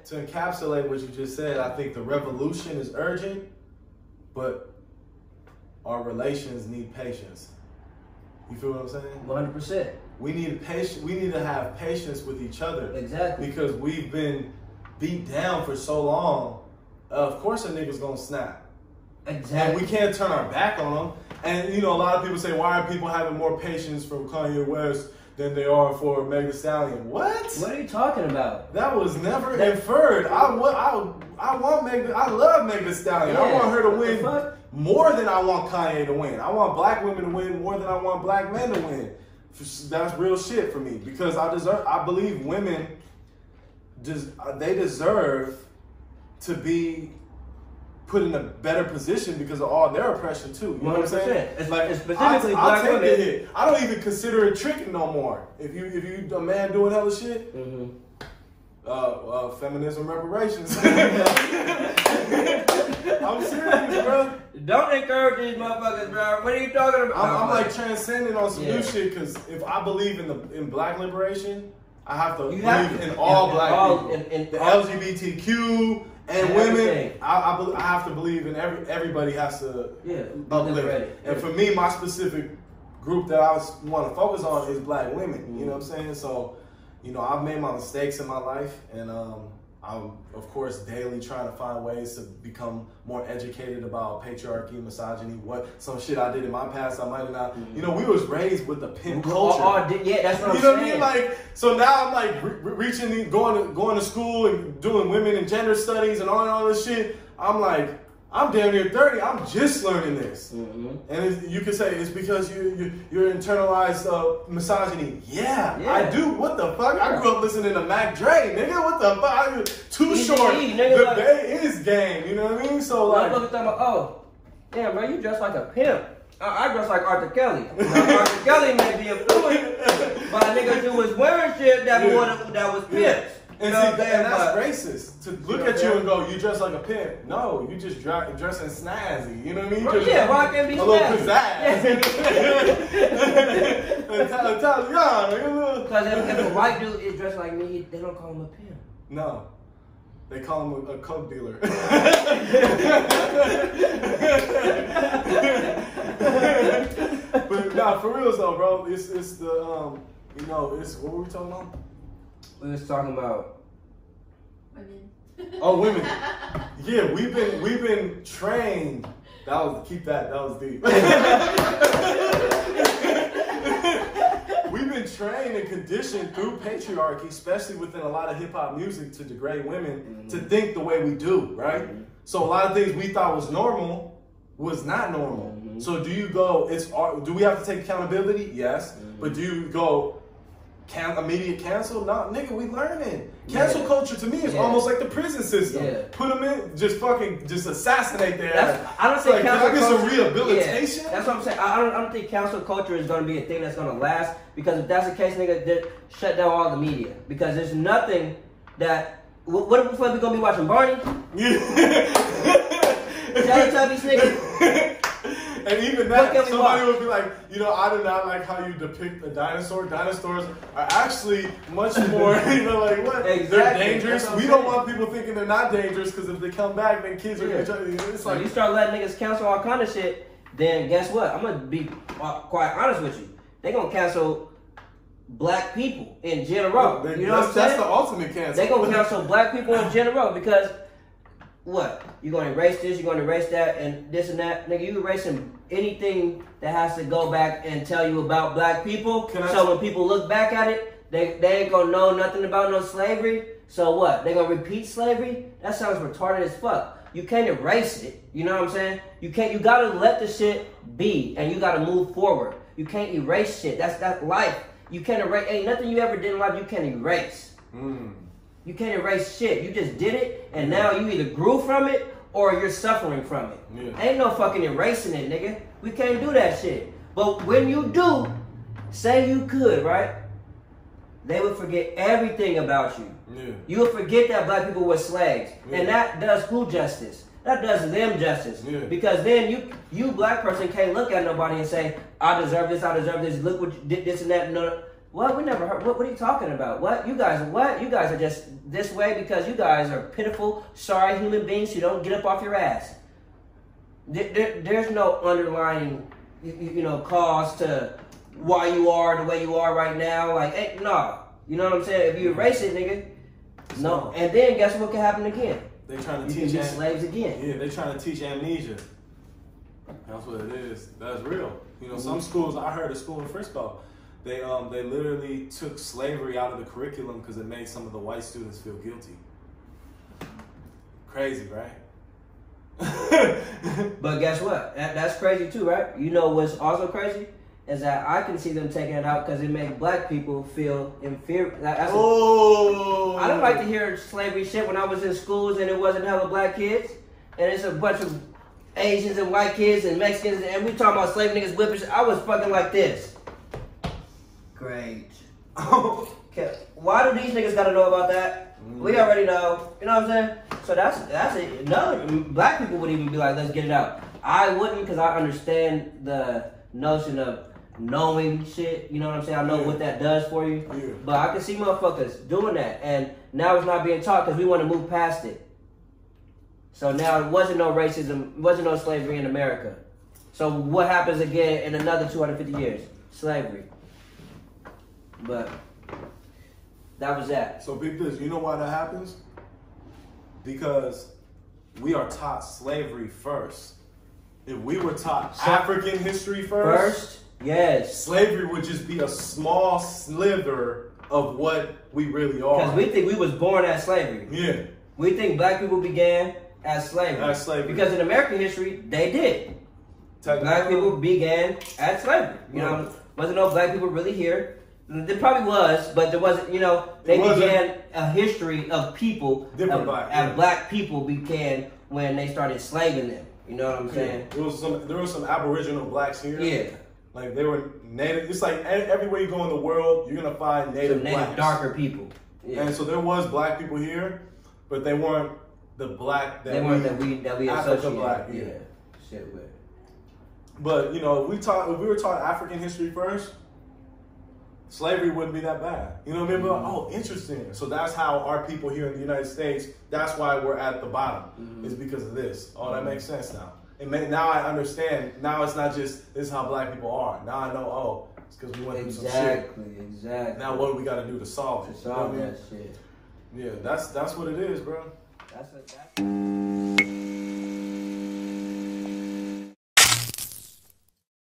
to encapsulate what you just said, I think the revolution is urgent, but our relations need patience. You feel what I'm saying? 100%. We need patience. We need to have patience with each other. Exactly. Because we've been beat down for so long. Of course, a nigga's gonna snap. Exactly. And we can't turn our back on them. And you know, a lot of people say, why are people having more patience from Kanye West than they are for Meg Thee Stallion? What? What are you talking about? That was never inferred. I want Meg. I love Meg Thee Stallion. Yeah. I want her to win more than I want Kanye to win. I want black women to win more than I want black men to win. That's real shit for me because I believe women they deserve to be put in a better position because of all their oppression too. You know what I'm saying? It's like specifically I'll black take women. the hit. I don't even consider it tricking no more. If you a man doing hella shit, feminism reparations. I'm serious, bro. Don't encourage these motherfuckers, bro. What are you talking about? I'm like transcending on some new shit because if I believe in black liberation, I have to believe in all black people, in the LGBTQ and women. I have to believe in everybody has to uplift. And for me, my specific group that I want to focus on is black women. You know what I'm saying? So, you know, I've made my mistakes in my life, and I'm, of course, daily trying to find ways to become more educated about patriarchy, misogyny, some shit I did in my past I might not. You know, we was raised with the pimp culture. Yeah, that's what I'm saying. You know what I mean? Like, so now I'm like reaching, going to school and doing women and gender studies and all this shit. I'm like, I'm damn near 30. I'm just learning this. And you could say it's because you're internalized misogyny. Yeah, I do. What the fuck? I grew up listening to Mac Dre, nigga. What the fuck? Too short. The Bay is game. You know what I mean? So like, I'm talking about, oh, damn, bro, you dress like a pimp. I dress like Arthur Kelly. Now, Arthur Kelly may be influenced by niggas who was wearing shit that was pimps. And see, that's racist. To look at you and go, you dress like a pimp. No, you just dressing snazzy. You know what I mean? Yeah, why can't be a little pizzazz. Because if a white dude is dressed like me, they don't call him a pimp. No. They call him a coke dealer. But nah, for real though, bro. It's the you know, it's what were we talking about? We was talking about women. Oh, women. Yeah, we've been trained. That was deep. We've been trained and conditioned through patriarchy, especially within a lot of hip hop music, to degrade women to think the way we do, right? So a lot of things we thought was normal was not normal. So do you go? Do we have to take accountability? Yes, but do you go? Immediate cancel? No, nigga, we learning. Cancel culture to me is almost like the prison system. Put them in, just assassinate their ass. I don't think cancel culture. Some rehabilitation. That's what I'm saying. I don't think cancel culture is going to be a thing that's going to last, because if that's the case, nigga, then shut down all the media, because there's nothing that. What if we gonna be watching Barney? Teletubbies, nigga. And even that, somebody would be like, you know, I do not like how you depict a dinosaur. Dinosaurs are actually much more, you know, like what? Exactly. They're dangerous. We don't want people thinking they're not dangerous, because if they come back, then kids are going to it's like, you start letting niggas cancel all kind of shit, then guess what? I'm going to be quite honest with you. They going to cancel black people in general. You know what I'm saying? That's the ultimate cancel. They going to cancel black people in general, because what? You're going to erase this, you're going to erase that, and this and that. Nigga, you erasing anything that has to go back and tell you about black people. So when people look back at it, they ain't going to know nothing about no slavery. So what? They going to repeat slavery? That sounds retarded as fuck. You can't erase it. You know what I'm saying? You got to let the shit be, and you got to move forward. You can't erase shit. That's life. You can't erase. Ain't nothing you ever did in life you can erase. You can't erase shit. You just did it, and now you either grew from it or you're suffering from it. Ain't no fucking erasing it, nigga. We can't do that shit. But when you do, say you could, right? They would forget everything about you. You would forget that black people were slaves. And that does who justice? That does them justice. Because then you black person can't look at nobody and say, I deserve this, look what you did, this and that. No, What? We never heard. What are you talking about? What? You guys are just this way because you guys are pitiful, sorry human beings who don't get up off your ass. There's no underlying, cause to why you are the way you are right now. Like, hey, no. You know what I'm saying? If you erase it, nigga, no. And then guess what can happen again? They trying to teach be slaves again. Yeah, they trying to teach amnesia. That's what it is. That's real. Some schools. I heard a school in Frisco. They literally took slavery out of the curriculum because it made some of the white students feel guilty. Crazy, right? But guess what? That's crazy too, right? You know what's also crazy is that I can see them taking it out because it makes black people feel inferior. I don't like to hear slavery shit when I was in schools and it wasn't hella black kids and it's a bunch of Asians and white kids and Mexicans and we talking about slave niggas whipping shit. I was fucking like this. Great. Okay. Why do these niggas gotta know about that? We already know. You know what I'm saying? So that's another. Black people would even be like, let's get it out. I wouldn't because I understand the notion of knowing shit. You know what I'm saying? I know what that does for you. Yeah. But I can see motherfuckers doing that. And now it's not being taught because we want to move past it. So now it wasn't no racism, wasn't no slavery in America. So what happens again in another 250 years? Slavery. But that was that. So big this, you know why that happens? Because we are taught slavery first. If we were taught African history first, yes, slavery would just be a small slither of what we really are. Because we think we was born as slavery. Yeah. We think black people began as slavery. Because in American history, they did. Black people began as slavery. You know, wasn't no black people really here. There probably was, but there wasn't, they began a history of people. Black people began when they started slaving them. You know what I'm saying? There was some Aboriginal blacks here. Yeah. Like they were native. It's like everywhere you go in the world, you're gonna find native blacks. Darker people. Yeah. And so there was black people here, but they weren't the black that we associate. Black. Yeah. Shit with. But if we were taught African history first, slavery wouldn't be that bad. You know what I mean? Mm-hmm. Oh, interesting. So that's how our people here in the United States, that's why we're at the bottom. Mm-hmm. Is because of this. Oh, that makes sense now. Now I understand. Now it's not just this is how black people are. Now I know, it's because we went through some shit. Exactly. Now what do we got to do to solve it? To solve that shit. Yeah, that's what it is, bro. That's